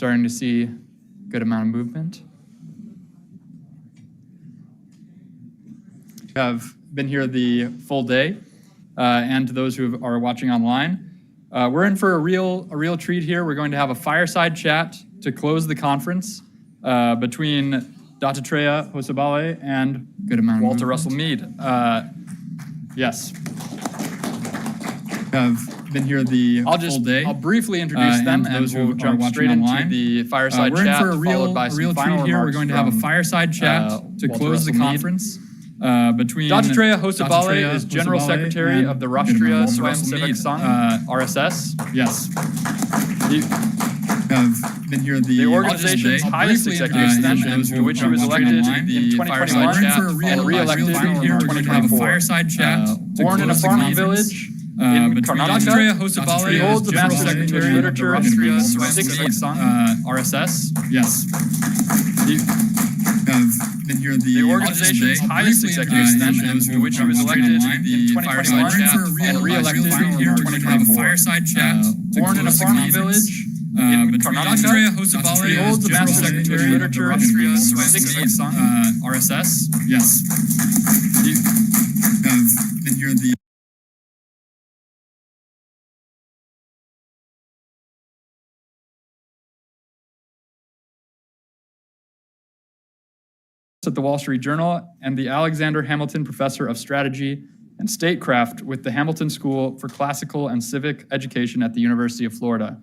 starting to see a good amount of movement. Have been here the full day, and to those who are watching online. We're in for a real treat here. We're going to have a fireside chat to close the conference between Dattatreya Hosabale and Walter Russel Mead. Yes. Have been here the full day. I'll briefly introduce them, and we'll jump straight into the fireside chat, followed by some final remarks. We're going to have a fireside chat to close the conference. Between Dattatreya Hosabale is General Secretary of the Rashtriya Swayamsevak Sangh, RSS. Yes. Have been here the organization's highest executive position, to which he was elected in 2021 and re-elected in 2024. Fireside chat. Born in a farming village in Karnataka, he holds the General Secretary of Literature and 6 Sangh, RSS. Yes. Been here the organization's highest executive position, to which he was elected in 2021 and re-elected in 2024. Fireside chat. Born in a farming village in Karnataka, he holds the General Secretary of Literature and 6 Sangh, RSS. Yes. Been here the at the Wall Street Journal and the Alexander Hamilton Professor of Strategy and Statecraft with the Hamilton School for Classical and Civic Education at the University of Florida.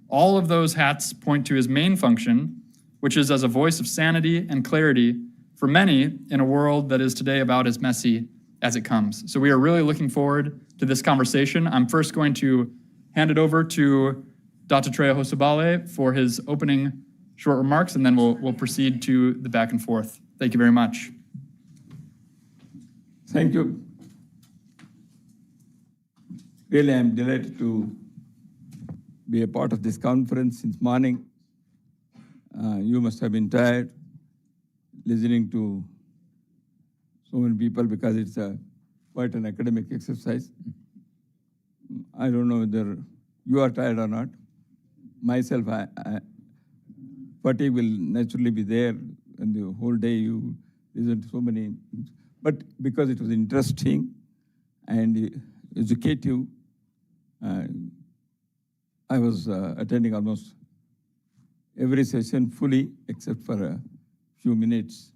All of those hats point to his main function, which is as a voice of sanity and clarity for many in a world that is today about as messy as it comes. So we are really looking forward to this conversation. I'm first going to hand it over to Dattatreya Hosabale for his opening short remarks, and then we'll proceed to the back and forth. Thank you very much. Thank you. Really, I'm delighted to be a part of this conference since morning. You must have been tired listening to so many people because it's quite an academic exercise. I don't know whether you are tired or not. Myself, fatigue will naturally be there, and the whole day you listen to so many things. But because it was interesting and educative, I was attending almost every session fully except for a few minutes.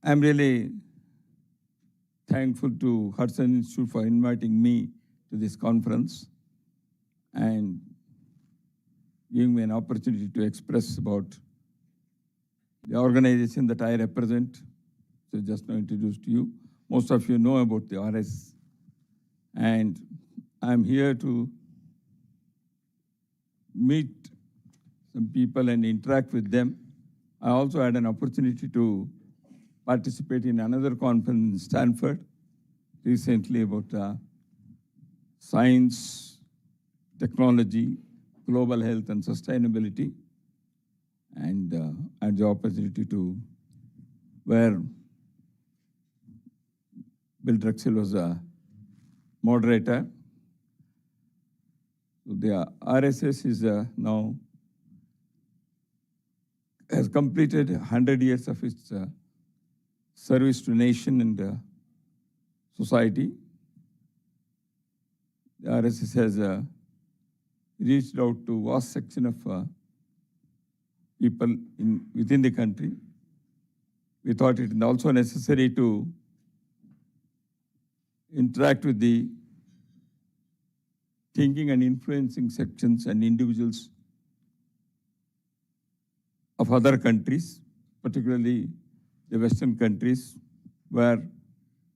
I'm really thankful to Hudson Institute for inviting me to this conference and giving me an opportunity to express about the organization that I represent. So just now introduced to you. Most of you know about the RSS. And I'm here to meet some people and interact with them. I also had an opportunity to participate in another conference in Stanford recently about science, technology, global health and sustainability, and I had the opportunity to where Bill Drexel was a moderator. So the RSS is now has completed 100 years of its service to nation and society. The RSS has reached out to a vast section of people within the country. We thought it is also necessary to interact with the thinking and influencing sections and individuals of other countries, particularly the Western countries, where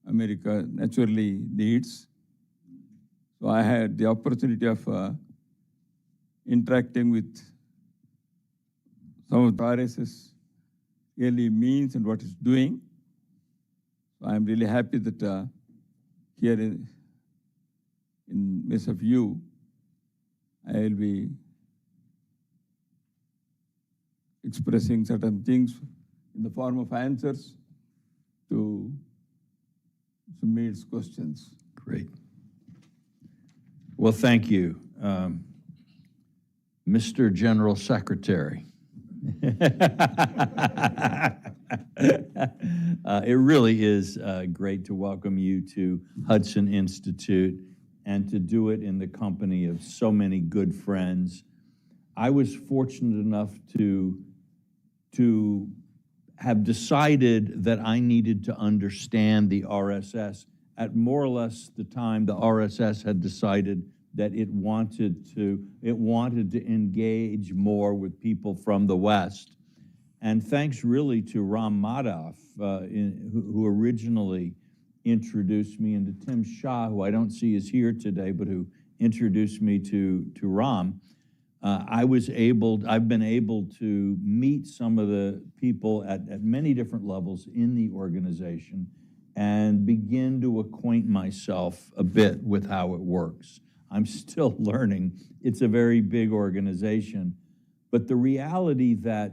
America naturally leads. So I had the opportunity of interacting with some of the RSS really means and what it's doing. So I'm really happy that here in midst of you, I will be expressing certain things in the form of answers to Mead's questions. Great. Well, thank you. Mr. General Secretary. It really is great to welcome you to Hudson Institute and to do it in the company of so many good friends. I was fortunate enough to have decided that I needed to understand the RSS at more or less the time the RSS had decided that it wanted to engage more with people from the West. And thanks really to Ram Madhav, who originally introduced me, and to Tim Shah, who I don't see is here today, but who introduced me to Ram. I've been able to meet some of the people at many different levels in the organization and begin to acquaint myself a bit with how it works. I'm still learning. It's a very big organization, but the reality that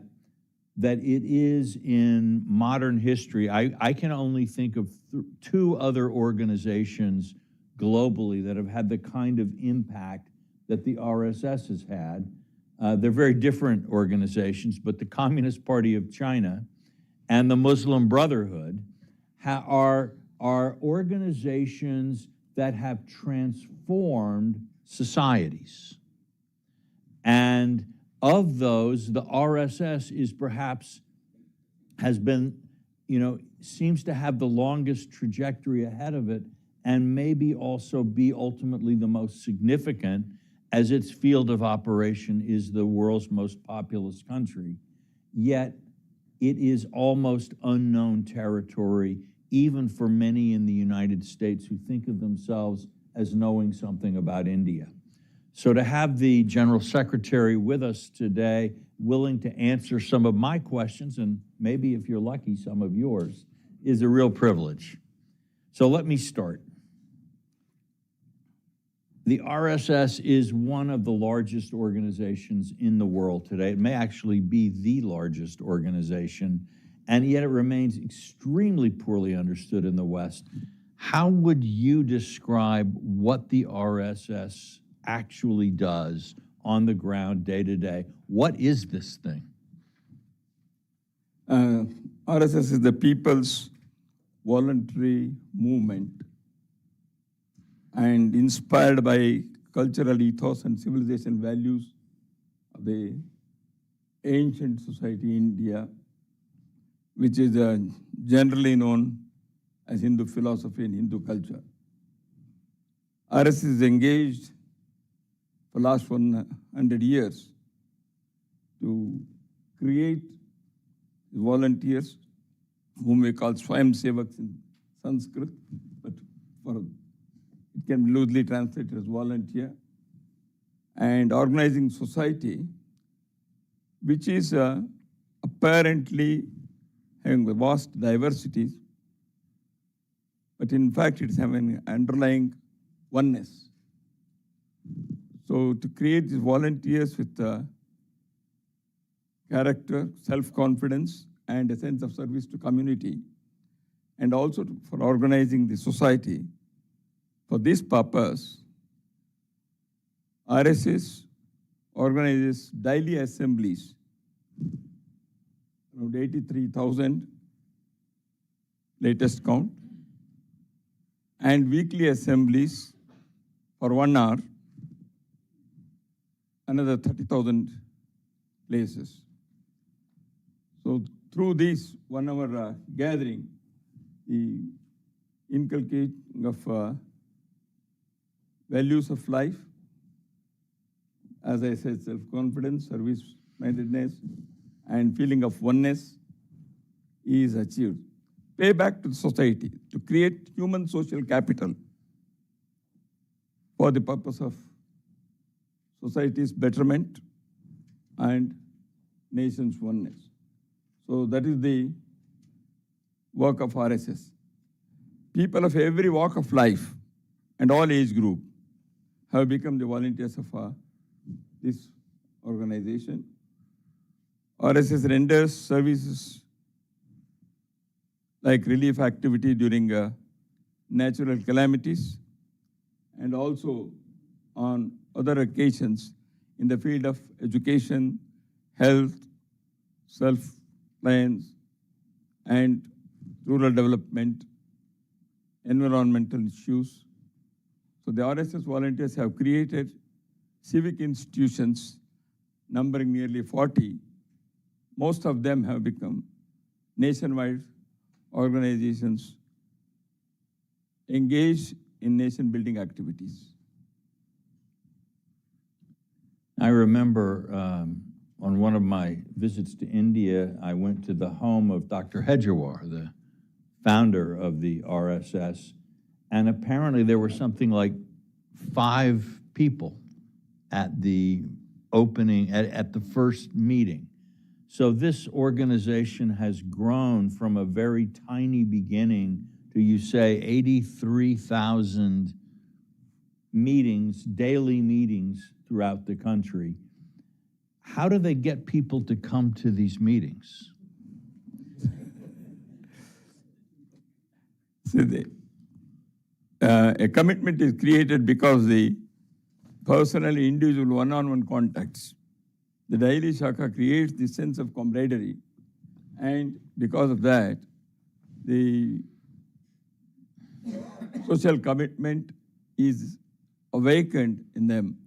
it is in modern history, I can only think of two other organizations globally that have had the kind of impact that the RSS has had. They're very different organizations, but the Communist Party of China and the Muslim Brotherhood are organizations that have transformed societies. And of those, the RSS is perhaps, seems to have the longest trajectory ahead of it, and maybe also be ultimately the most significant, as its field of operation is the world's most populous country. Yet it is almost unknown territory, even for many in the United States who think of themselves as knowing something about India. So to have the General Secretary with us today, willing to answer some of my questions, and maybe if you're lucky, some of yours, is a real privilege. So let me start. The RSS is one of the largest organizations in the world today. It may actually be the largest organization, and yet it remains extremely poorly understood in the West. How would you describe what the RSS actually does on the ground day to day? What is this thing? RSS is the People's Voluntary Movement, and inspired by cultural ethos and civilization values of the ancient society in India, which is generally known as Hindu philosophy and Hindu culture. RSS is engaged for the last 100 years to create volunteers, whom we call Swayamsevaks in Sanskrit, but it can be loosely translated as volunteer, and organizing society, which is apparently having vast diversities, but in fact it's having underlying oneness. So to create these volunteers with character, self-confidence, and a sense of service to community, and also for organizing the society. For this purpose, RSS organizes daily assemblies, around 83,000 latest count, and weekly assemblies for 1 hour, another 30,000 places. So through this 1 hour gathering, the inculcating of values of life, as I said, self-confidence, service-mindedness, and feeling of oneness is achieved. Pay back to the society to create human social capital for the purpose of society's betterment and nation's oneness. So that is the work of RSS. People of every walk of life and all age group have become the volunteers of this organization. RSS renders services like relief activity during natural calamities, and also on other occasions in the field of education, health, self-reliance, and rural development, environmental issues. So the RSS volunteers have created civic institutions numbering nearly 40. Most of them have become nationwide organizations engaged in nation-building activities. I remember on one of my visits to India, I went to the home of Dr. Hedgewar, the founder of the RSS, and apparently there were something like 5 people at the opening, at the first meeting. So this organization has grown from a very tiny beginning to, you say, 83,000 meetings, daily meetings throughout the country. How do they get people to come to these meetings? So a commitment is created because the personal, individual, one-on-one contacts. The daily shaka creates the sense of camaraderie, and because of that, the social commitment is awakened in them,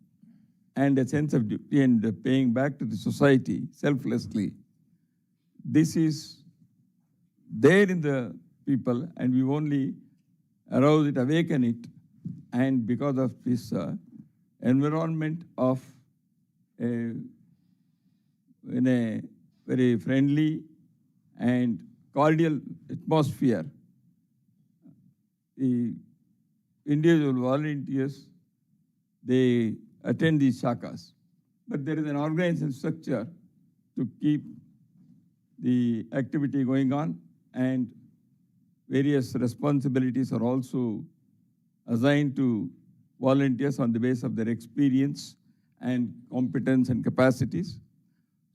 and a sense of duty and paying back to the society selflessly. This is there in the people, and we only arouse it, awaken it, and because of this environment of in a very friendly and cordial atmosphere, the individual volunteers, they attend these shakas. But there is an organization structure to keep the activity going on, and various responsibilities are also assigned to volunteers on the basis of their experience and competence and capacities.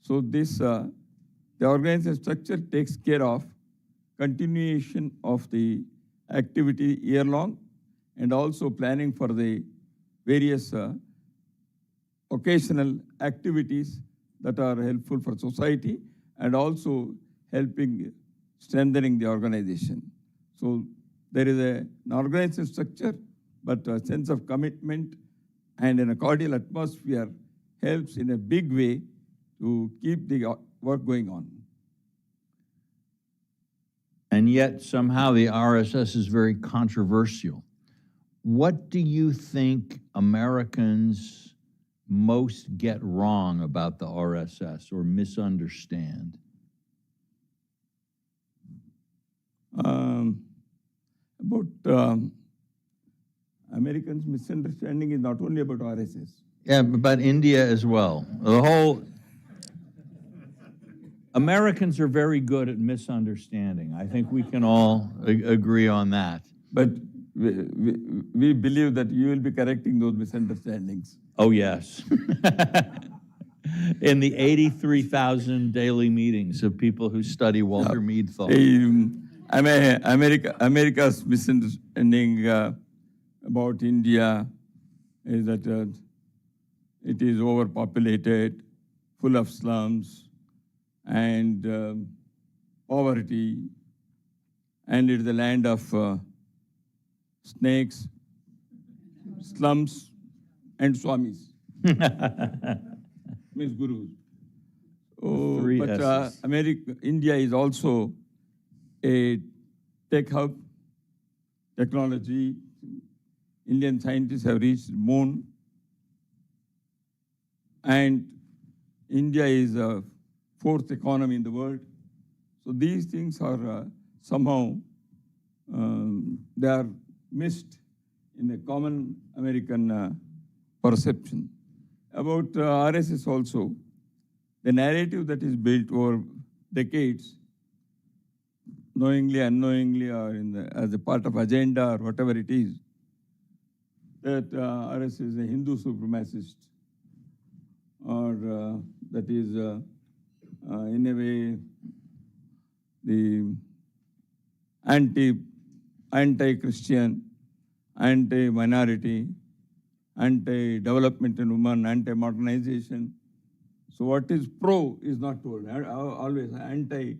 So this, the organization structure takes care of continuation of the activity year-long, and also planning for the various occasional activities that are helpful for society, and also helping strengthening the organization. So there is an organization structure, but a sense of commitment and in a cordial atmosphere helps in a big way to keep the work going on. And yet somehow the RSS is very controversial. What do you think Americans most get wrong about the RSS or misunderstand? Americans' misunderstanding is not only about RSS. Yeah, but India as well. The whole Americans are very good at misunderstanding. I think we can all agree on that. But we believe that you will be correcting those misunderstandings. Oh, yes. In the 83,000 daily meetings of people who study Walter Mead thought. America's misunderstanding about India is that it is overpopulated, full of slums, and poverty, and it is the land of snakes, slums, and swamis. Means gurus. Oh, Three but S's. India is also a tech hub, technology. Indian scientists have reached the moon, and India is a 4th economy in the world. So these things are somehow, they are missed in the common American perception. About RSS also, the narrative that is built over decades, knowingly, unknowingly, or as a part of agenda or whatever it is, that RSS is a Hindu supremacist, or that is, in a way, the anti-Christian, anti-minority, anti-development in women, anti-modernization. So what is pro is not told. Always anti,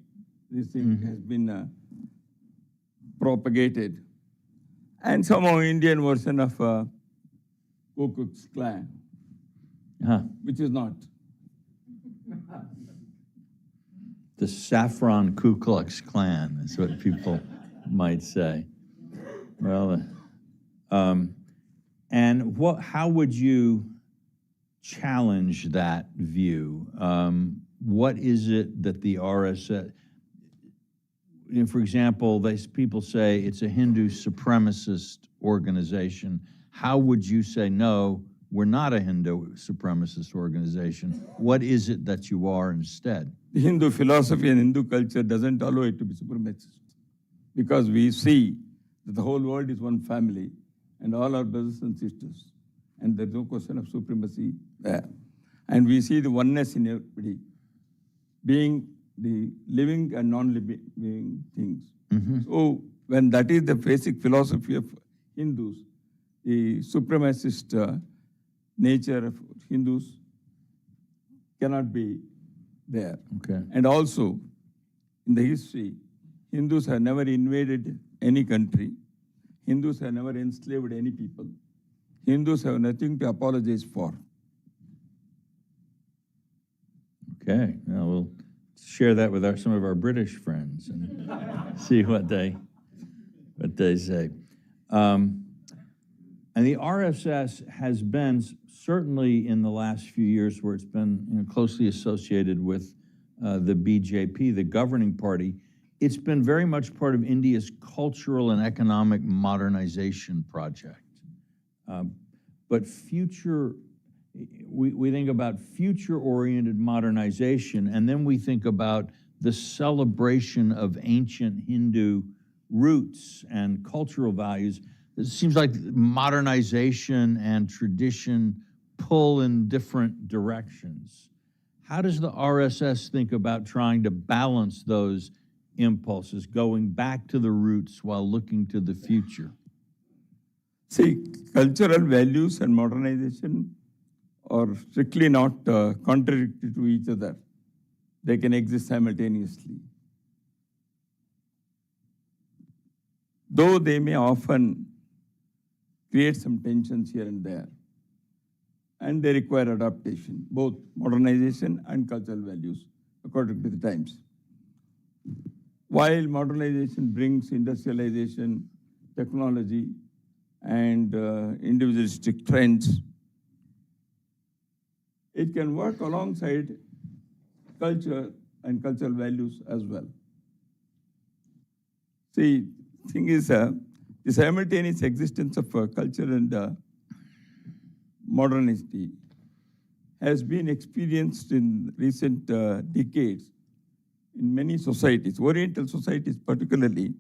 this thing has been propagated. And somehow Indian version of Ku Klux Klan, which is not. The saffron Ku Klux Klan is what people might say. Well, and how would you challenge that view? What is it that the RSS, for example, people say it's a Hindu supremacist organization. How would you say, no, we're not a Hindu supremacist organization? What is it that you are instead? The Hindu philosophy and Hindu culture doesn't allow it to be supremacist, because we see that the whole world is one family and all our brothers and sisters, and there's no question of supremacy there. And we see the oneness in everybody, being the living and non-living things. So when that is the basic philosophy of Hindus, the supremacist nature of Hindus cannot be there. Okay. And also, in the history, Hindus have never invaded any country. Hindus have never enslaved any people. Hindus have nothing to apologize for. Okay, now we'll share that with some of our British friends and see what they say. And the RSS has been, certainly in the last few years, where it's been closely associated with the BJP, the governing party, it's been very much part of India's cultural and economic modernization project. But we think about future-oriented modernization, and then we think about the celebration of ancient Hindu roots and cultural values. It seems like modernization and tradition pull in different directions. How does the RSS think about trying to balance those impulses, going back to the roots while looking to the future? See, cultural values and modernization are strictly not contradictory to each other. They can exist simultaneously. Though they may often create some tensions here and there, and they require adaptation, both modernization and cultural values, according to the times. While modernization brings industrialization, technology, and individualistic trends, it can work alongside culture and cultural values as well. See, the thing is, the simultaneous existence of culture and modernity has been experienced in recent decades in many societies, Oriental societies particularly,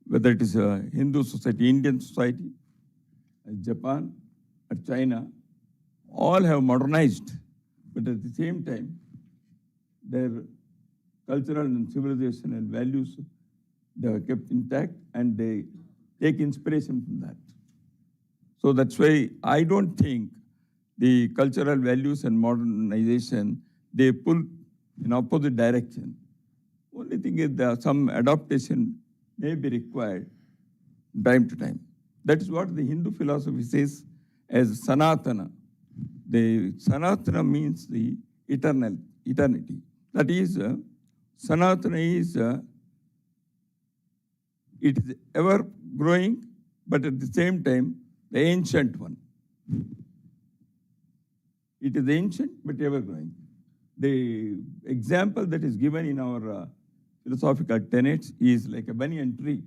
whether it is a Hindu society, Indian society, Japan, or China, all have modernized, but at the same time, their cultural and civilization and values, they are kept intact, and they take inspiration from that. So that's why I don't think the cultural values and modernization, they pull in opposite direction. Only thing is that some adaptation may be required time to time. That is what the Hindu philosophy says as Sanatana. The Sanatana means the eternity. That is, Sanatana is, it is ever growing, but at the same time, the ancient one. It is ancient, but ever growing. The example that is given in our philosophical tenets is like a banyan tree.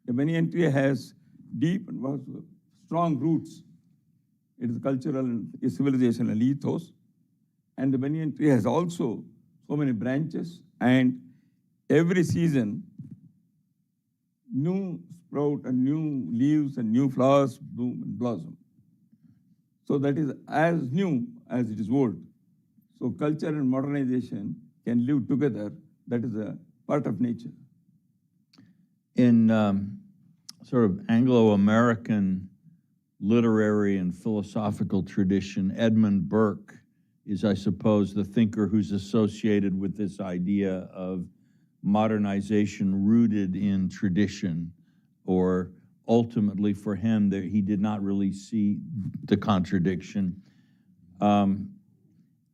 A banyan tree has deep and strong roots. It is cultural and civilizational ethos. And the banyan tree has also so many branches, and every season, new sprout and new leaves and new flowers bloom and blossom. So that is as new as it is old. So culture and modernization can live together. That is a part of nature. In sort of Anglo-American literary and philosophical tradition. Edmund Burke is, I suppose, the thinker who's associated with this idea of modernization rooted in tradition, or ultimately for him, that he did not really see the contradiction.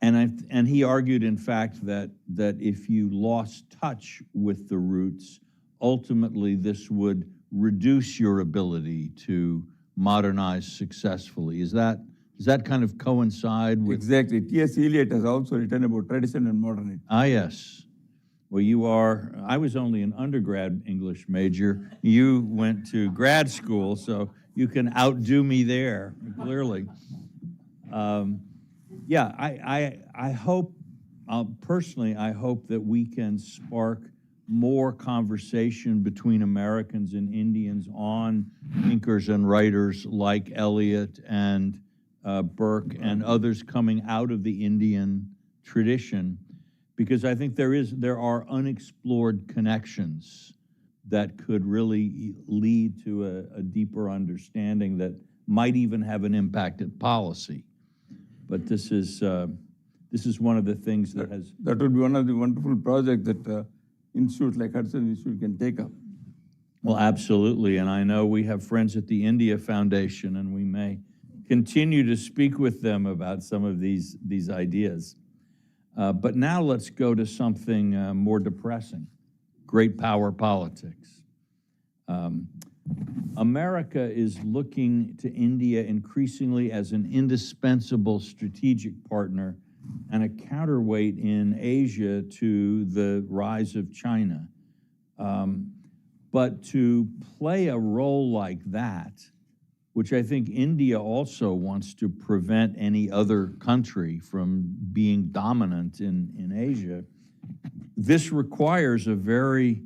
And he argued, in fact, that if you lost touch with the roots, ultimately this would reduce your ability to modernize successfully. Does that kind of coincide with? Exactly. T.S. Eliot has also written about tradition and modernity. Ah, yes. Well, I was only an undergrad English major. You went to grad school, so you can outdo me there, clearly. Yeah, I hope, personally, I hope that we can spark more conversation between Americans and Indians on thinkers and writers like Eliot and Burke and others coming out of the Indian tradition, because I think there are unexplored connections that could really lead to a deeper understanding that might even have an impact at policy. But this is one of the things that has. That would be one of the wonderful projects that institutes like Hudson Institute can take up. Well, absolutely, and I know we have friends at the India Foundation, and we may continue to speak with them about some of these ideas. But now let's go to something more depressing: great power politics. America is looking to India increasingly as an indispensable strategic partner and a counterweight in Asia to the rise of China. But to play a role like that, which I think India also wants to prevent any other country from being dominant in Asia, this requires a very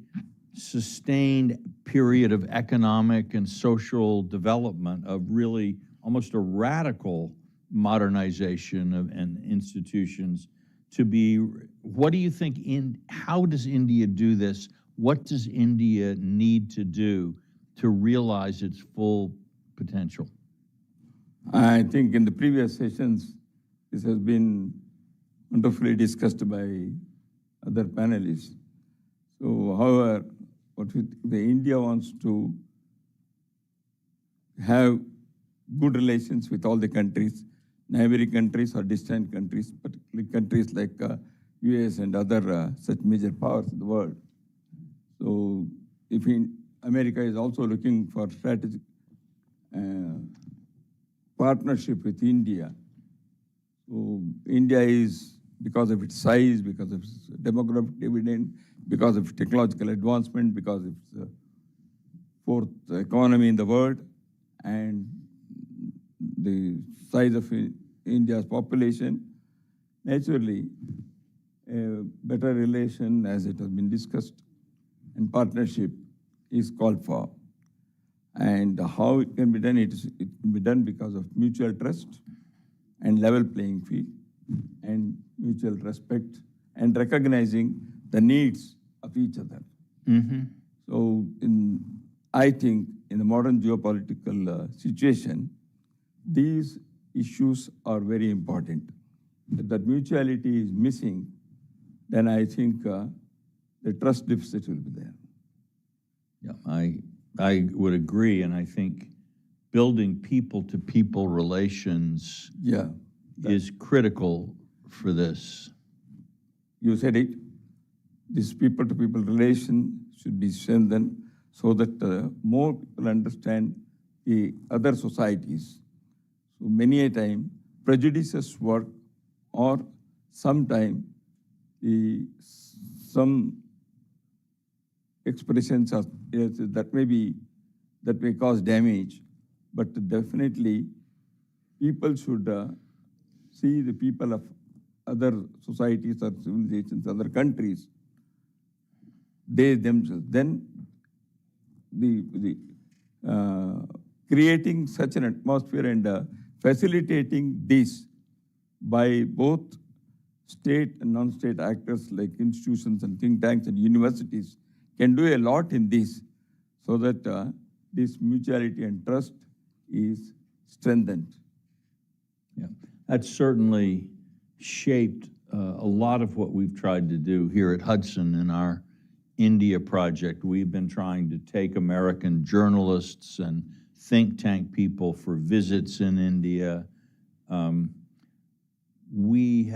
sustained period of economic and social development, of really almost a radical modernization of and institutions to be. What do you think? How does India do this? What does India need to do to realize its full potential? I think in the previous sessions, this has been wonderfully discussed by other panelists. So, however, the India wants to have good relations with all the countries, neighboring countries or distant countries, particularly countries like US and other such major powers in the world. So if America is also looking for strategic partnership with India. So India is, because of its size, because of its demographic dividend, because of technological advancement, because of its fourth economy in the world, and the size of India's population, naturally, a better relation, as it has been discussed, and partnership is called for. And how it can be done? It can be done because of mutual trust and level playing field and mutual respect and recognizing the needs of each other. Mm-hmm. So I think in the modern geopolitical situation, these issues are very important. If that mutuality is missing, then I think the trust deficit will be there. Yeah, I would agree, and I think building people-to-people relations is critical for this. You said it. This people-to-people relation should be strengthened so that more people understand the other societies. So many a time, prejudices work, or sometime some expressions are, that may cause damage, but definitely people should see the people of other societies or civilizations, other countries, they themselves. Then creating such an atmosphere and facilitating this by both state and non-state actors like institutions and think tanks and universities can do a lot in this, so that this mutuality and trust is strengthened. Yeah, that's certainly shaped a lot of what we've tried to do here at Hudson in our India project. We've been trying to take American journalists and think tank people for visits in India. We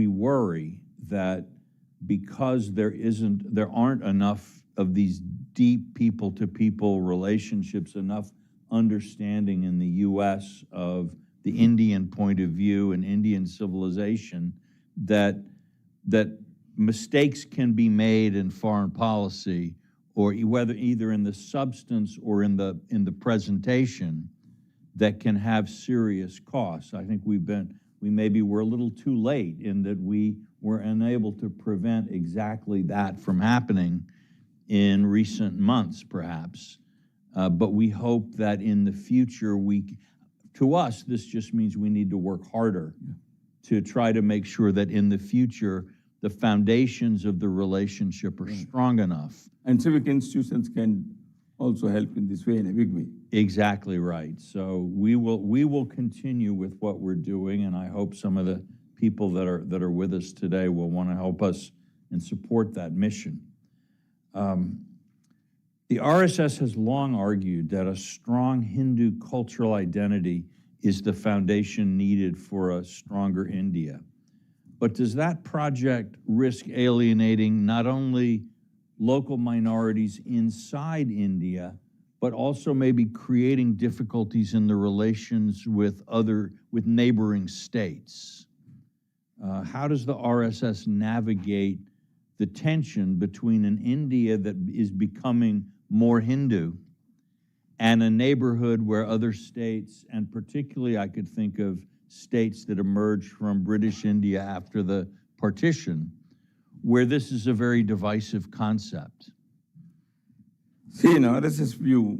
worry that because there aren't enough of these deep people-to-people relationships, enough understanding in the U.S. of the Indian point of view and Indian civilization, that mistakes can be made in foreign policy, or whether either in the substance or in the presentation, that can have serious costs. I think we maybe were a little too late in that we were unable to prevent exactly that from happening in recent months, perhaps. But we hope that in the future, to us, this just means we need to work harder to try to make sure that in the future, the foundations of the relationship are strong enough. And civic institutions can also help in this way, in a big way. Exactly right. So we will continue with what we're doing, and I hope some of the people that are with us today will want to help us and support that mission. The RSS has long argued that a strong Hindu cultural identity is the foundation needed for a stronger India. But does that project risk alienating not only local minorities inside India, but also maybe creating difficulties in the relations with neighboring states? How does the RSS navigate the tension between an India that is becoming more Hindu and a neighborhood where other states, and particularly I could think of states that emerged from British India after the partition, where this is a very divisive concept? See, in RSS view,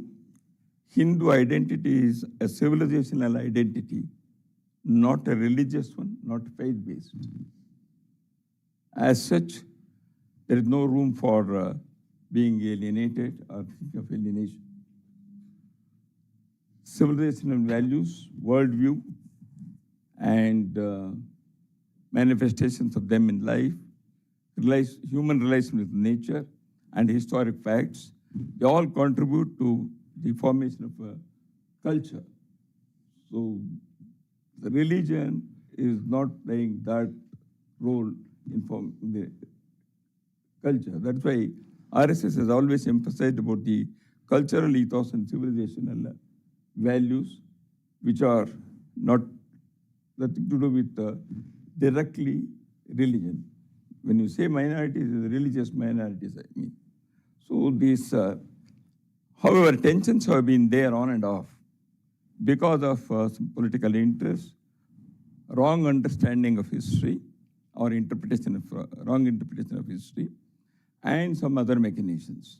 Hindu identity is a civilizational identity, not a religious one, not faith-based. As such, there is no room for being alienated or think of alienation. Civilizational values, worldview, and manifestations of them in life, human relation with nature, and historic facts, they all contribute to the formation of a culture. So the religion is not playing that role in forming the culture. That's why RSS has always emphasized about the cultural ethos and civilizational values, which are not nothing to do with directly religion. When you say minorities, religious minorities, I mean. So these, however, tensions have been there on and off because of some political interests, wrong understanding of history, or wrong interpretation of history, and some other machinations.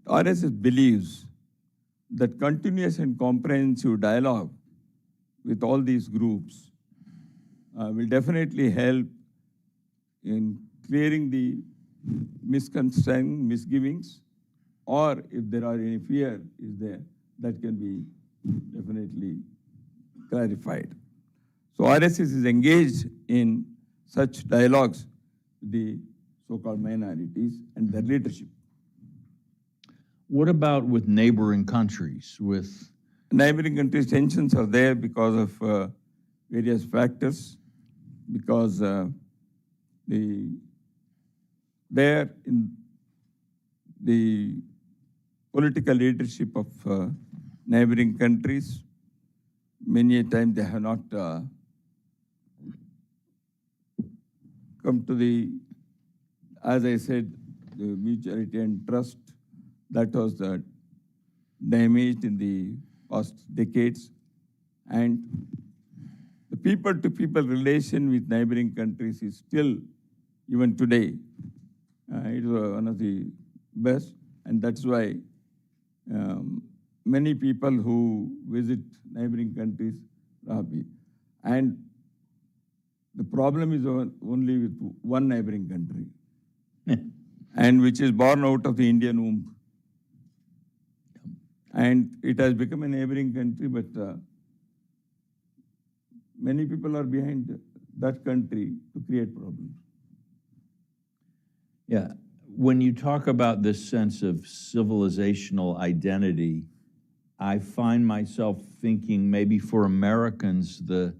RSS believes that continuous and comprehensive dialogue with all these groups will definitely help in clearing the misconceptions, misgivings, or if there are any fear is there, that can be definitely clarified. So RSS is engaged in such dialogues with the so-called minorities and their leadership. What about with neighboring countries? Neighboring countries, tensions are there because of various factors, because there in the political leadership of neighboring countries, many a time they have not come to the, as I said, the mutuality and trust that was damaged in the past decades. And the people-to-people relation with neighboring countries is still, even today, it is one of the best. And that's why many people who visit neighboring countries are happy. And the problem is only with one neighboring country, and which is born out of the Indian womb. And it has become a neighboring country, but many people are behind that country to create problems. Yeah. When you talk about this sense of civilizational identity, I find myself thinking maybe for Americans, the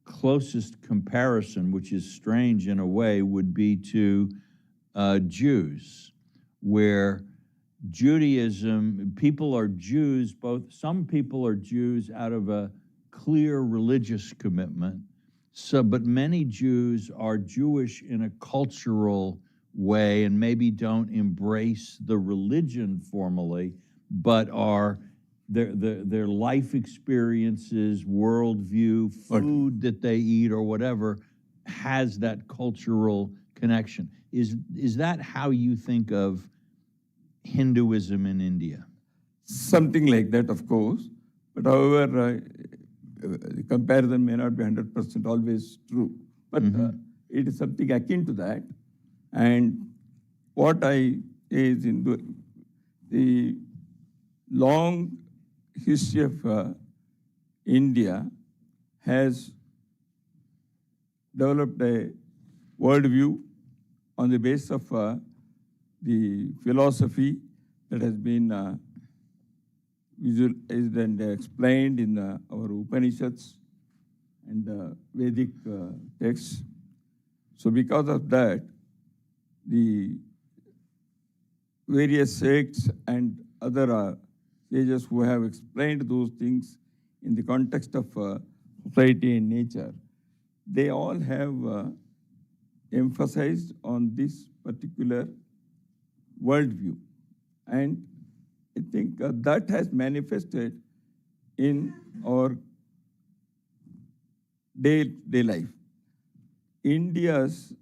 closest comparison, which is strange in a way, would be to Jews, where Judaism, people are Jews, some people are Jews out of a clear religious commitment, but many Jews are Jewish in a cultural way and maybe don't embrace the religion formally, but are their life experiences, worldview, food that they eat or whatever has that cultural connection. Is that how you think of Hinduism in India? Something like that, of course. But however, the comparison may not be 100% always true. But it is something akin to that. And what I is in the long history of India has developed a worldview on the basis of the philosophy that has been visualized and explained in our Upanishads and Vedic texts. So because of that, the various sects and other sages who have explained those things in the context of society and nature, they all have emphasized on this particular worldview. And I think that has manifested in our day-to-day life. India's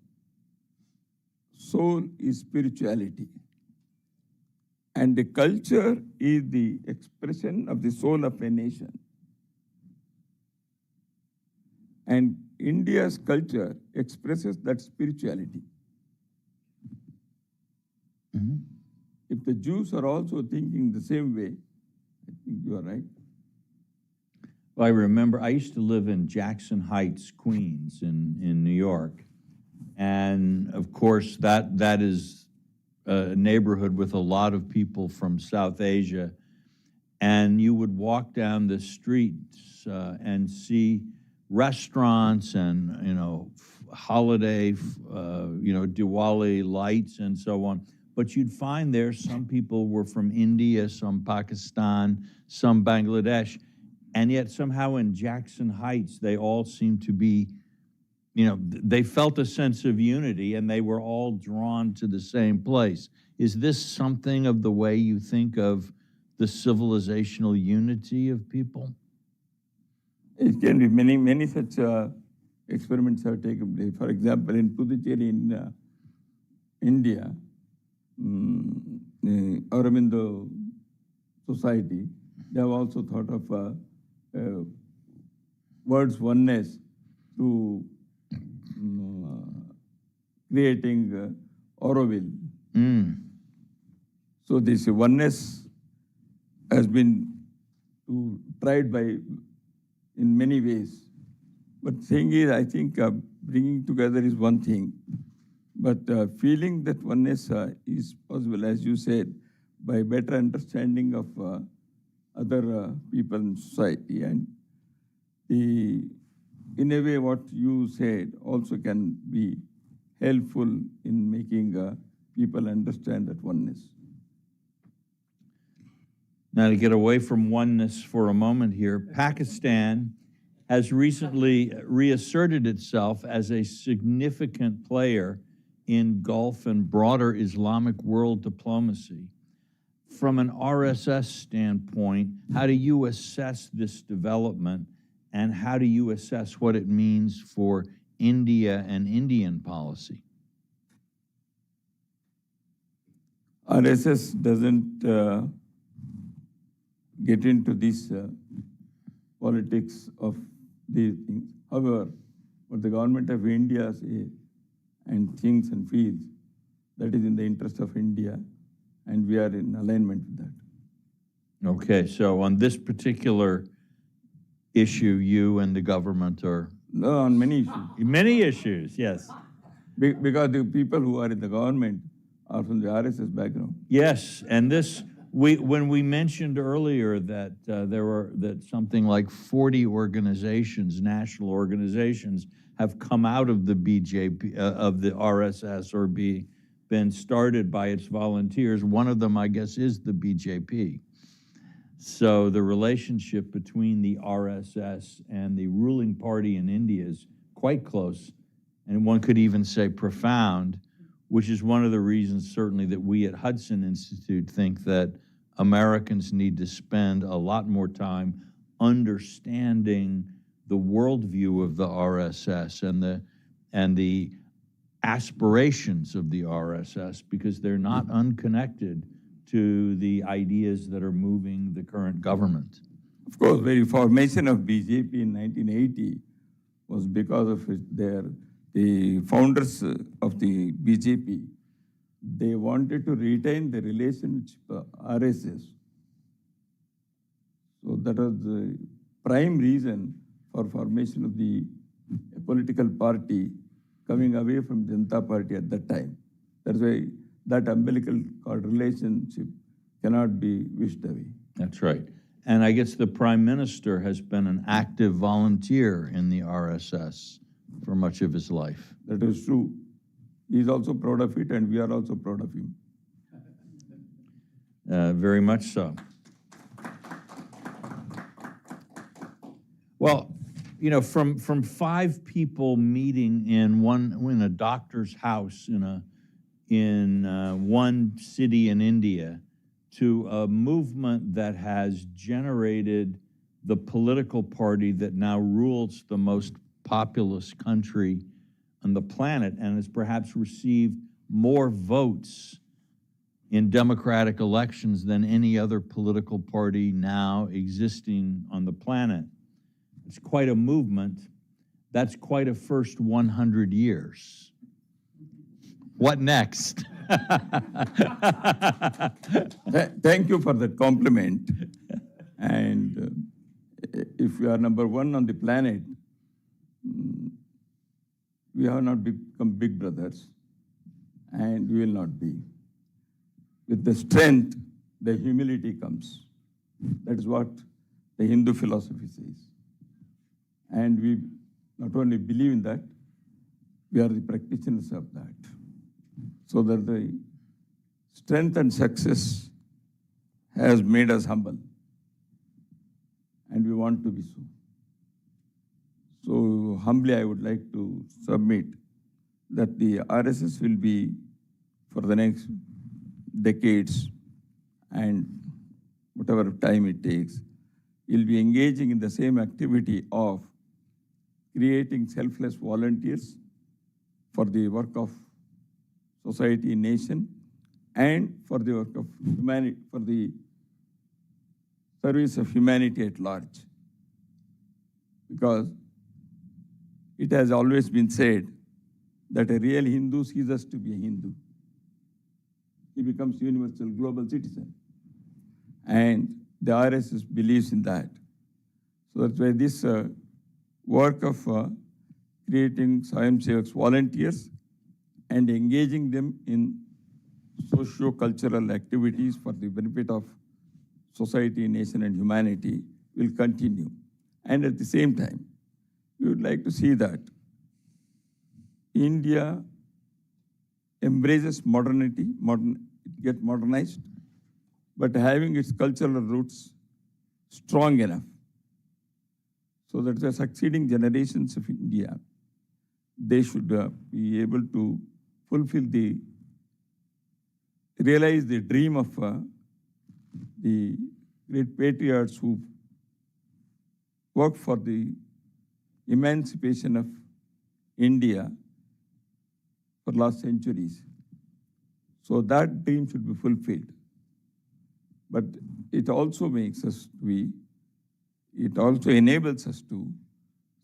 soul is spirituality. And the culture is the expression of the soul of a nation. And India's culture expresses that spirituality. If the Jews are also thinking the same way, I think you are right. Well, I remember I used to live in Jackson Heights, Queens, in New York. And of course, that is a neighborhood with a lot of people from South Asia. And you would walk down the streets and see restaurants and, holiday, Diwali lights and so on. But you'd find there some people were from India, some Pakistan, some Bangladesh. And yet somehow in Jackson Heights, they all seemed to be, they felt a sense of unity and they were all drawn to the same place. Is this something of the way you think of the civilizational unity of people? It can be. Many such experiments have taken place. For example, in Puducherry in India, Aurobindo Society, they have also thought of words oneness through creating Auroville. So this oneness has been tried in many ways. But the thing is, I think bringing together is one thing. But feeling that oneness is possible, as you said, by better understanding of other people in society. And in a way, what you said also can be helpful in making people understand that oneness. Now, to get away from oneness for a moment here, Pakistan has recently reasserted itself as a significant player in Gulf and broader Islamic world diplomacy. From an RSS standpoint, how do you assess this development, and how do you assess what it means for India and Indian policy? RSS doesn't get into this politics of these things. However, what the government of India says and thinks and feels, that is in the interest of India, and we are in alignment with that. Okay, so on this particular issue, you and the government are, No, on many issues. many issues, yes. Because the people who are in the government are from the RSS background. Yes, and this, when we mentioned earlier that that something like 40 organizations, national organizations, have come out of the BJP, of the RSS, or been started by its volunteers. One of them, I guess, is the BJP. So the relationship between the RSS and the ruling party in India is quite close, and one could even say profound, which is one of the reasons certainly that we at Hudson Institute think that Americans need to spend a lot more time understanding the worldview of the RSS and the aspirations of the RSS, because they're not unconnected to the ideas that are moving the current government. Of course, the formation of BJP in 1980 was because of the founders of the BJP. They wanted to retain the relationship RSS. So that was the prime reason for formation of the political party coming away from Janata Party at that time. That's why that umbilical cord relationship cannot be wished away. That's right. And I guess the Prime Minister has been an active volunteer in the RSS for much of his life. That is true. He is also proud of it, and we are also proud of him. Very much so. Well, you know, from 5 people meeting in a doctor's house in one city in India, to a movement that has generated the political party that now rules the most populous country on the planet and has perhaps received more votes in democratic elections than any other political party now existing on the planet. It's quite a movement. That's quite a first 100 years. What next? Thank you for that compliment. And if we are number 1 on the planet, we have not become big brothers, and we will not be. With the strength, the humility comes. That is what the Hindu philosophy says. And we not only believe in that, we are the practitioners of that. So that the strength and success has made us humble, and we want to be so. So humbly, I would like to submit that the RSS will be, for the next decades and whatever time it takes, will be engaging in the same activity of creating selfless volunteers for the work of society, nation, and for the work of humanity, for the service of humanity at large. Because it has always been said that a real Hindu ceases to be a Hindu. He becomes universal global citizen. And the RSS believes in that. So that's why this work of creating Swayamsevaks volunteers and engaging them in socio-cultural activities for the benefit of society, nation, and humanity will continue. And at the same time, we would like to see that India embraces modernity, get modernized, but having its cultural roots strong enough so that the succeeding generations of India, they should be able to realize the dream of the great patriots who worked for the emancipation of India for last centuries. So that dream should be fulfilled. But it also makes us it also enables us to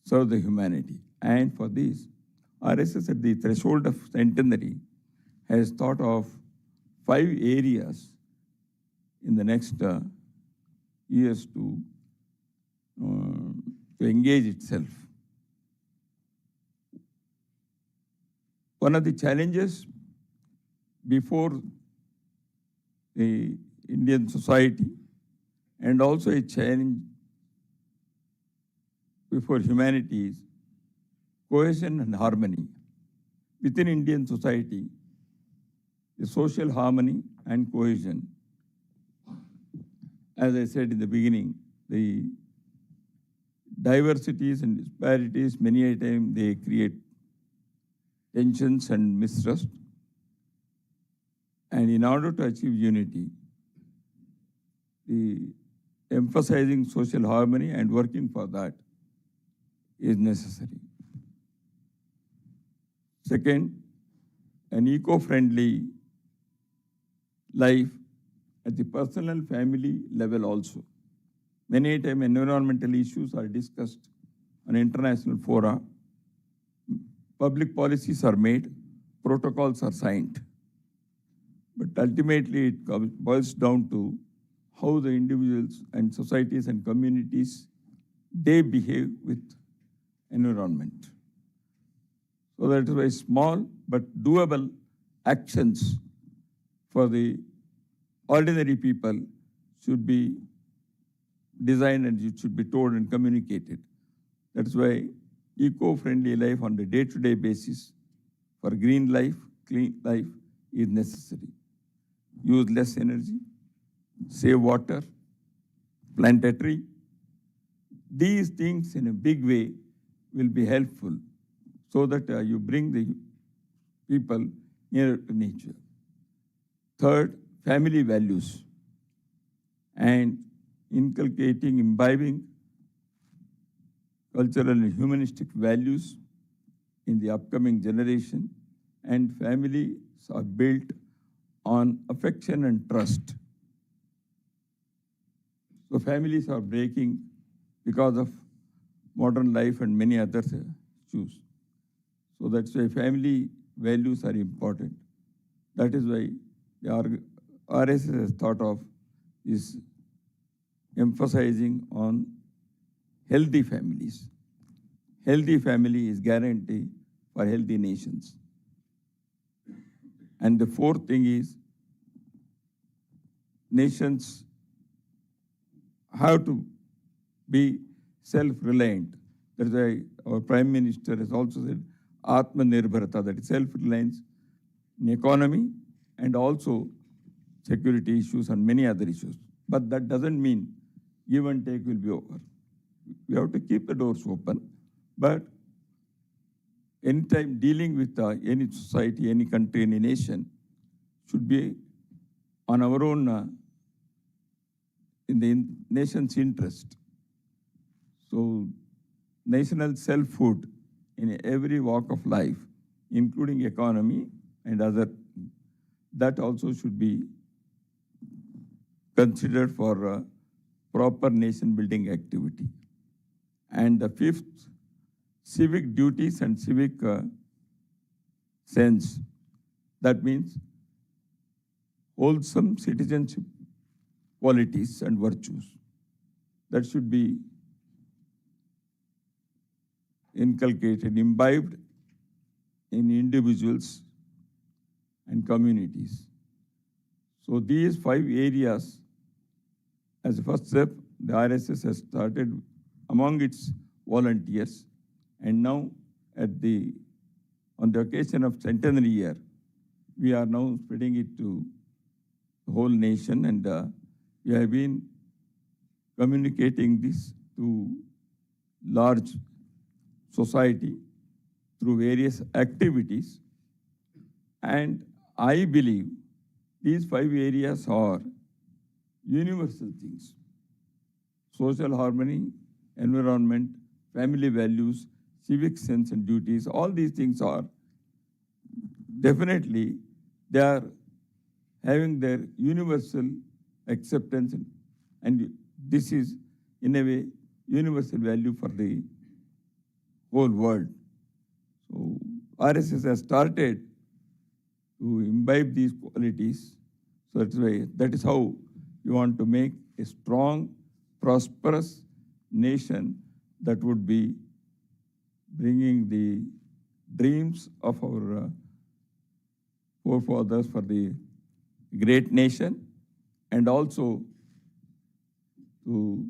serve the humanity. And for this, RSS at the threshold of centenary has thought of 5 areas in the next years to engage itself. One of the challenges before the Indian society, and also a challenge before humanity, is cohesion and harmony. Within Indian society, the social harmony and cohesion, as I said in the beginning, the diversities and disparities, many a time they create tensions and mistrust. And in order to achieve unity, the emphasizing social harmony and working for that is necessary. Second, an eco-friendly life at the personal family level also. Many a time environmental issues are discussed on international fora. Public policies are made, protocols are signed. But ultimately it boils down to how the individuals and societies and communities, they behave with environment. So that is why small but doable actions for the ordinary people should be designed and it should be told and communicated. That's why eco-friendly life on the day-to-day basis for green life, clean life is necessary. Use less energy, save water, plant a tree. These things in a big way will be helpful so that you bring the people nearer to nature. Third, family values and inculcating, imbibing cultural and humanistic values in the upcoming generation, and families are built on affection and trust. So families are breaking because of modern life and many other issues. So that's why family values are important. That is why the RSS has thought of is emphasizing on healthy families. Healthy family is guarantee for healthy nations. And the fourth thing is nations have to be self-reliant. That's why our Prime Minister has also said Atmanirbharata, that is self-reliance in economy and also security issues and many other issues. But that doesn't mean give and take will be over. We have to keep the doors open, but anytime dealing with any society, any country, any nation should be on our own, in the nation's interest. So national self-hood in every walk of life, including economy and other, that also should be considered for proper nation-building activity. And the fifth, civic duties and civic sense. That means wholesome citizenship qualities and virtues. That should be inculcated, imbibed in individuals and communities. So these 5 areas, as a first step, the RSS has started among its volunteers, and now on the occasion of centenary year, we are now spreading it to the whole nation, and we have been communicating this to large society through various activities. And I believe these 5 areas are universal things: social harmony, environment, family values, civic sense and duties. All these things are definitely, they are having their universal acceptance, and this is in a way universal value for the whole world. So RSS has started to imbibe these qualities. So that is how we want to make a strong prosperous nation that would be bringing the dreams of our forefathers for the great nation, and also to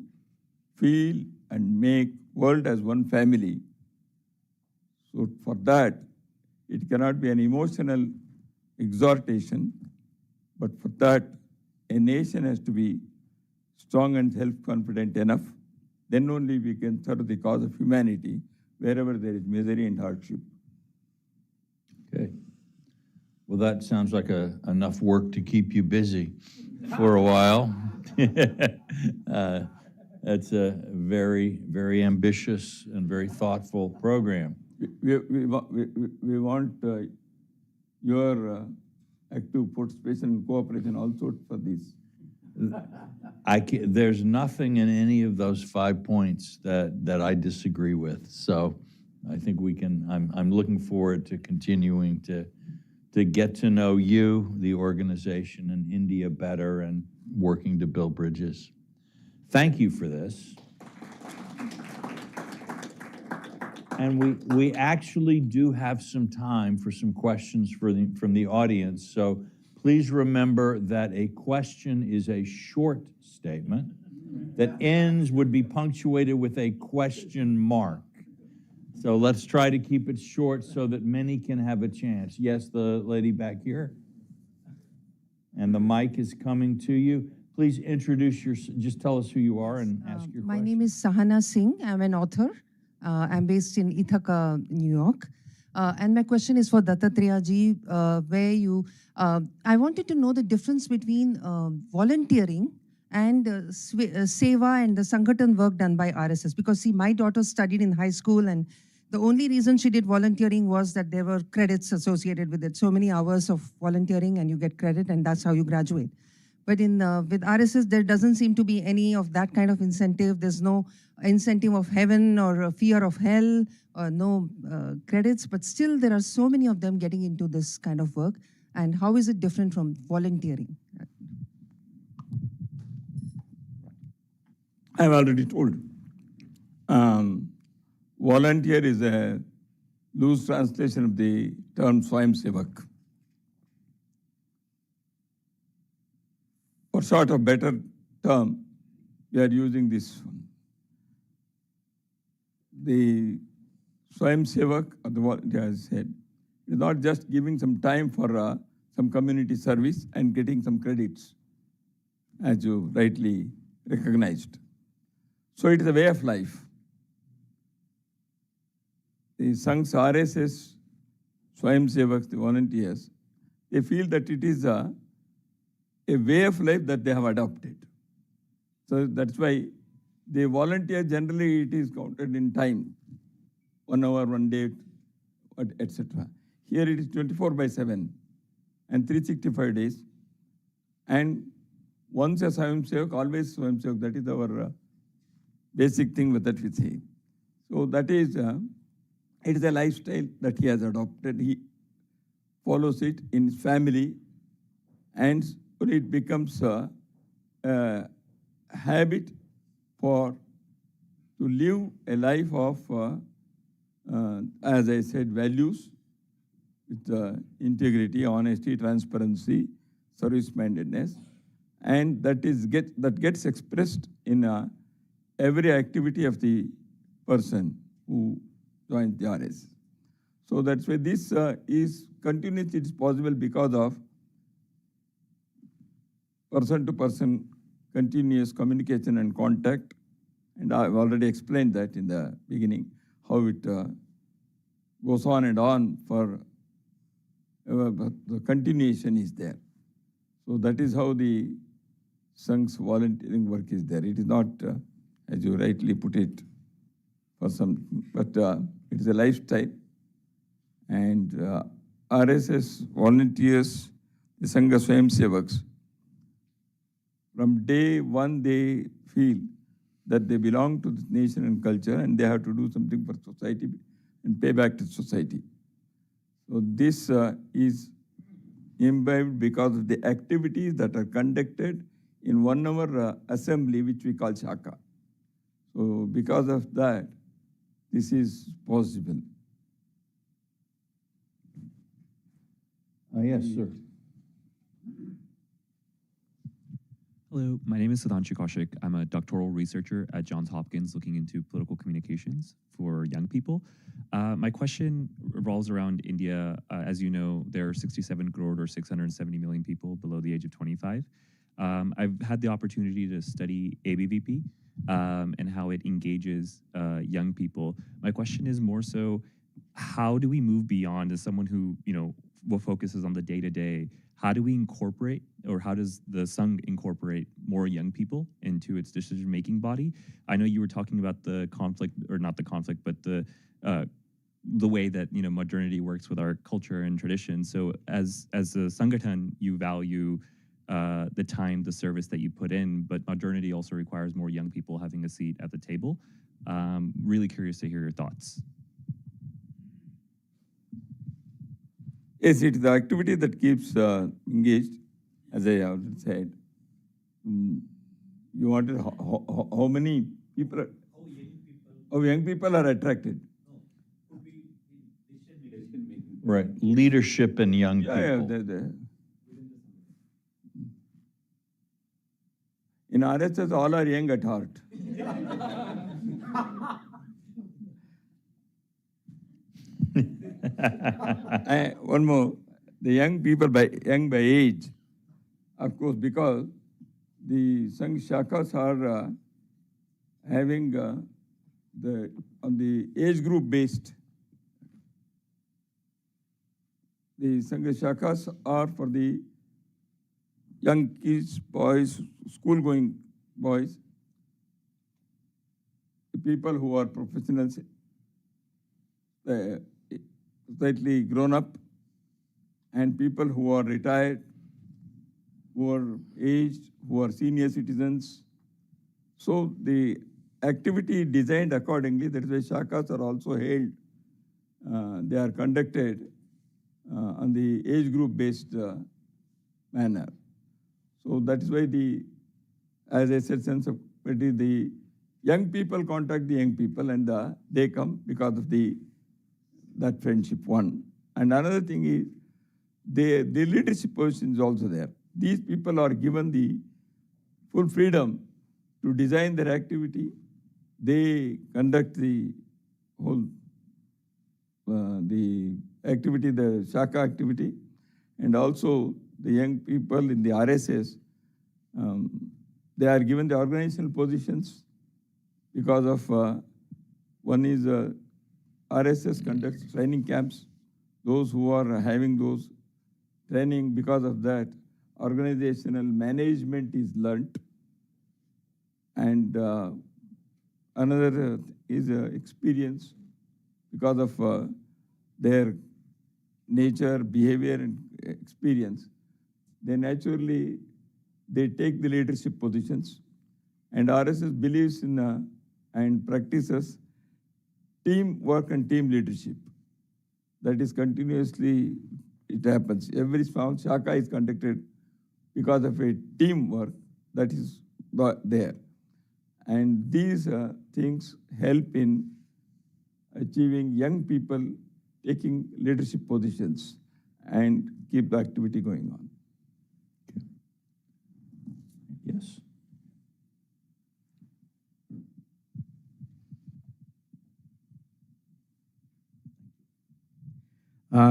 feel and make world as one family. So for that, it cannot be an emotional exhortation, but for that, a nation has to be strong and self-confident enough. Then only we can serve the cause of humanity wherever there is misery and hardship. Okay. Well, that sounds like enough work to keep you busy for a while. That's a very, very ambitious and very thoughtful program. We want your active participation and cooperation also for this. There's nothing in any of those 5 points that I disagree with. So I think we can, I'm looking forward to continuing to get to know you, the organization, and India better, and working to build bridges. Thank you for this. And we actually do have some time for some questions from the audience. So please remember that a question is a short statement that would be punctuated with a question mark. So let's try to keep it short so that many can have a chance. Yes, the lady back here. And the mic is coming to you. Please introduce just tell us who you are and ask your question. My name is Sahana Singh. I'm an author. I'm based in Ithaca, New York. And my question is for Dattatreya ji, where I wanted to know the difference between volunteering and seva and the Sanghatan work done by RSS. Because see, my daughter studied in high school, and the only reason she did volunteering was that there were credits associated with it. So many hours of volunteering and you get credit, and that's how you graduate. But with RSS, there doesn't seem to be any of that kind of incentive. There's no incentive of heaven or a fear of hell, or no credits. But still, there are so many of them getting into this kind of work. And how is it different from volunteering? I've already told. Volunteer is a loose translation of the term Swayamsevak. For sort of better term, we are using this one. The Swayamsevak, or the volunteer, as I said, is not just giving some time for some community service and getting some credits, as you rightly recognized. So it is a way of life. The Sanghs RSS, Swayamsevaks, the volunteers, they feel that it is a way of life that they have adopted. So that's why they volunteer, generally it is counted in time, 1 hour, 1 day, etc. Here it is 24/7 and 365 days. And once a Swayamsevak, always Swayamsevak. That is our basic thing that we say. So that is, it is a lifestyle that he has adopted. He follows it in his family, and it becomes a habit to live a life of, as I said, values with integrity, honesty, transparency, service-mindedness, and that gets expressed in every activity of the person who joins the RS. So that's why this is continuous. It is possible because of person-to-person continuous communication and contact. And I've already explained that in the beginning, how it goes on and on for the continuation is there. So that is how the Sangh's volunteering work is there. It is not, as you rightly put it, for some, but it is a lifestyle. And RSS volunteers, the Sangha Swayamsevaks, from day one they feel that they belong to this nation and culture, and they have to do something for society and pay back to society. So this is imbibed because of the activities that are conducted in 1 hour assembly, which we call Shaka. So because of that, this is possible. Yes, sir. Hello, my name is Sudhanshu Kaushik. I'm a doctoral researcher at Johns Hopkins looking into political communications for young people. My question revolves around India. As you know, there are 67 crore or 670 million people below the age of 25. I've had the opportunity to study ABVP and how it engages young people. My question is more so, how do we move beyond, as someone who, what focuses on the day-to-day, how do we incorporate, or how does the Sangh incorporate more young people into its decision-making body? I know you were talking about the conflict, or not the conflict, but the way that modernity works with our culture and tradition. So as a Sangathan, you value the time, the service that you put in, but modernity also requires more young people having a seat at the table. Really curious to hear your thoughts. Yes, it is the activity that keeps engaged, as I already said. You wanted how many people? How young people are attracted? Right, leadership and young people. In RSS, all are young at heart. One more, the young people young by age, of course, because the Sangh Shakas are having on the age group based. The Sangh Shakas are for the young kids, boys, school-going boys, the people who are professionals, slightly grown up, and people who are retired, who are aged, who are senior citizens. So the activity designed accordingly. That is why shakas are also held. They are conducted on the age group based manner. So that is why as I said, sense of community, the young people contact the young people, and they come because of that friendship, one. And another thing is, the leadership position is also there. These people are given the full freedom to design their activity. They conduct the whole the activity, the Shaka activity, and also the young people in the RSS, they are given the organizational positions because of one is RSS conducts training camps. Those who are having those training, because of that, organizational management is learnt. And another is experience because of their nature, behavior, and experience. They naturally, they take the leadership positions. And RSS believes in and practices teamwork and team leadership. That is continuously, it happens. Every small shaka is conducted because of a teamwork that is there. And these things help in achieving young people taking leadership positions and keep the activity going on. Yes.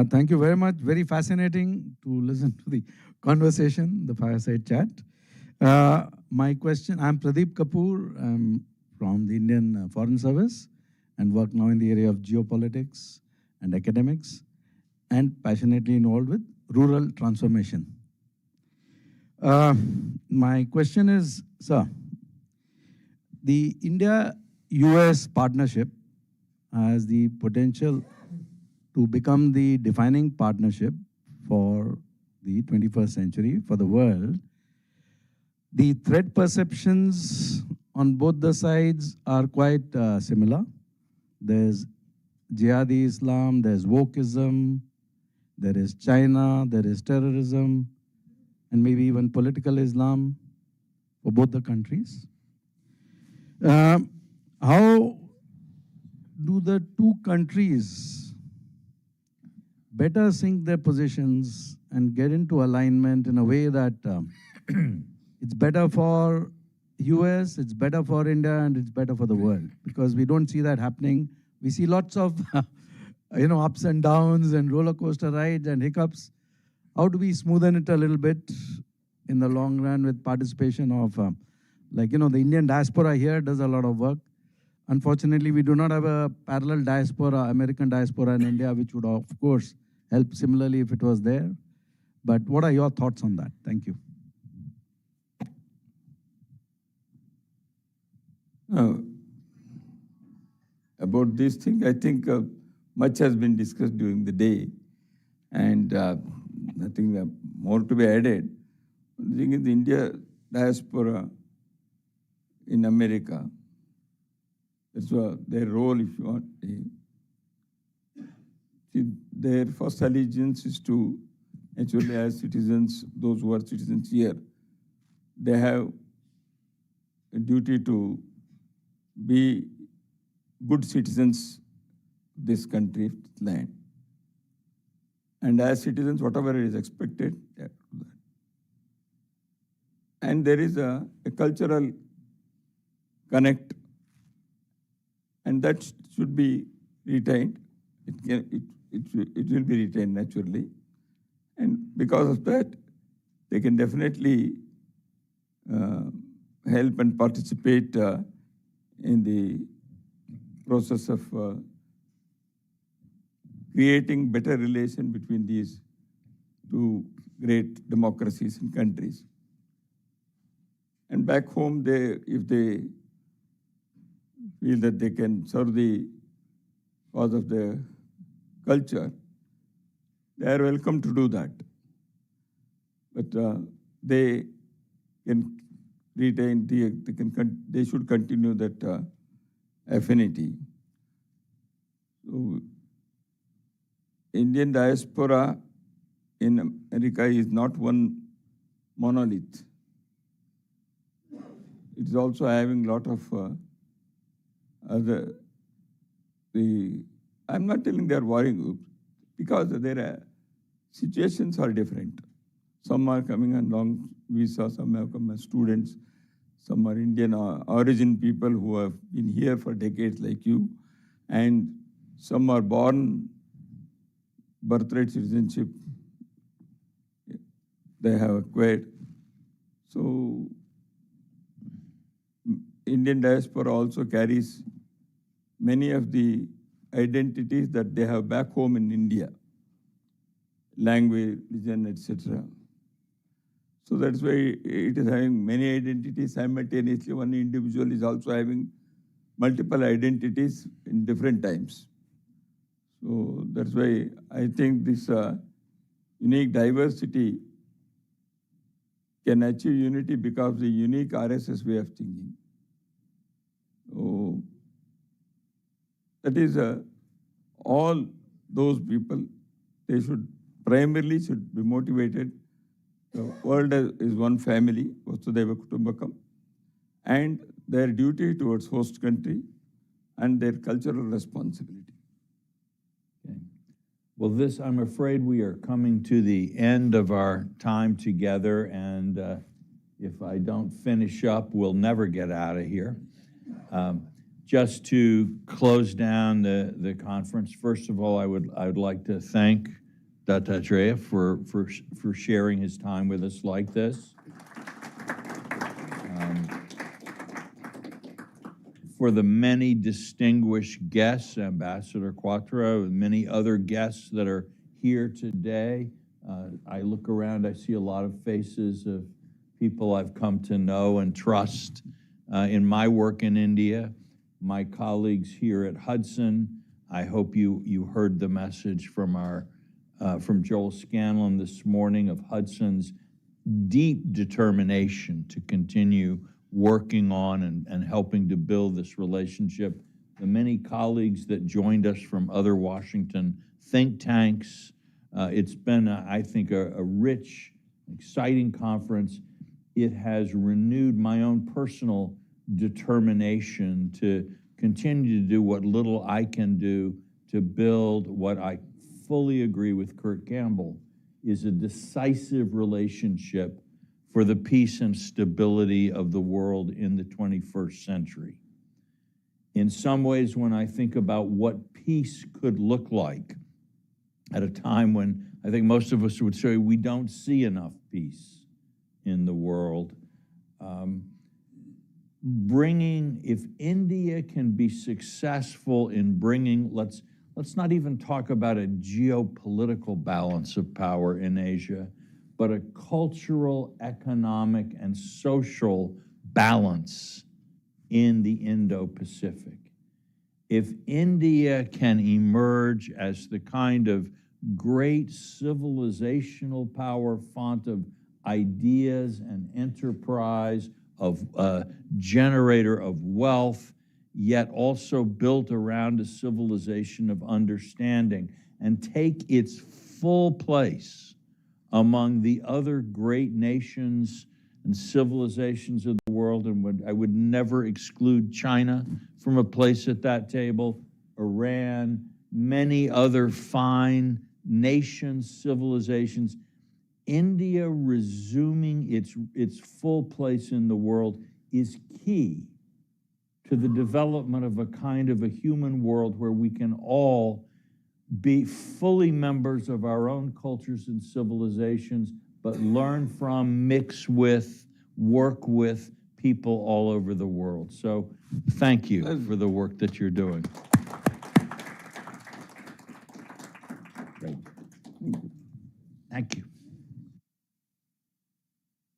Thank you very much. Very fascinating to listen to the conversation, the fireside chat. My question, I'm Pradeep Kapoor. I'm from the Indian Foreign Service and work now in the area of geopolitics and academics, and passionately involved with rural transformation. My question is, sir, the India-US partnership has the potential to become the defining partnership for the 21st century for the world. The threat perceptions on both the sides are quite similar. There's jihadi Islam, there's wokeism, there is China, there is terrorism, and maybe even political Islam for both the countries. how do the two countries better sync their positions and get into alignment in a way that it's better for US, it's better for India, and it's better for the world? Because we don't see that happening. We see lots of ups and downs and roller coaster rides and hiccups. How do we smoothen it a little bit in the long run with participation of, the Indian diaspora here does a lot of work. Unfortunately, we do not have a parallel diaspora, American diaspora in India, which would, of course, help similarly if it was there. But what are your thoughts on that? Thank you. About this thing, I think much has been discussed during the day, and nothing more to be added. The thing is, the India diaspora in America, that's their role, if you want. See, their first allegiance is to, actually, as citizens, those who are citizens here, they have a duty to be good citizens of this country, this land. And as citizens, whatever is expected, they have to do that. And there is a cultural connect, and that should be retained. It will be retained naturally. And because of that, they can definitely help and participate in the process of creating better relation between these two great democracies and countries. And back home, if they feel that they can serve the cause of the culture, they are welcome to do that. But they can retain, they should continue that affinity. So, Indian diaspora in America is not one monolith. It is also having a lot of I'm not telling they are warring groups, because their situations are different. Some are coming on long visa, some have come as students, some are Indian origin people who have been here for decades like you, and some are born birthright citizenship they have acquired. So Indian diaspora also carries many of the identities that they have back home in India, language, religion, etc. So that's why it is having many identities simultaneously. One individual is also having multiple identities in different times. So that's why I think this unique diversity can achieve unity because of the unique RSS way of thinking. So that is all those people, they should primarily be motivated. The world is one family, Vasudhaiva Kutumbakam, and their duty towards host country and their cultural responsibility. Okay. Well, I'm afraid we are coming to the end of our time together, and if I don't finish up, we'll never get out of here. Just to close down the conference, first of all, I would like to thank Dattatreya for sharing his time with us like this. For the many distinguished guests, Ambassador Quattro, and many other guests that are here today. I look around, I see a lot of faces of people I've come to know and trust in my work in India. My colleagues here at Hudson, I hope you heard the message from Joel Scanlon this morning of Hudson's deep determination to continue working on and helping to build this relationship. The many colleagues that joined us from other Washington think tanks. It's been, I think, a rich, exciting conference. It has renewed my own personal determination to continue to do what little I can do to build what I fully agree with Kurt Campbell is a decisive relationship for the peace and stability of the world in the 21st century. In some ways, when I think about what peace could look like at a time when I think most of us would say we don't see enough peace in the world, if India can be successful in bringing, let's not even talk about a geopolitical balance of power in Asia, but a cultural, economic, and social balance in the Indo-Pacific. If India can emerge as the kind of great civilizational power, font of ideas and enterprise, of generator of wealth, yet also built around a civilization of understanding, and take its full place among the other great nations and civilizations of the world, and I would never exclude China from a place at that table, Iran, many other fine nations, civilizations. India resuming its full place in the world is key to the development of a human world where we can all be fully members of our own cultures and civilizations, but learn from, mix with, work with people all over the world. So thank you for the work that you're doing.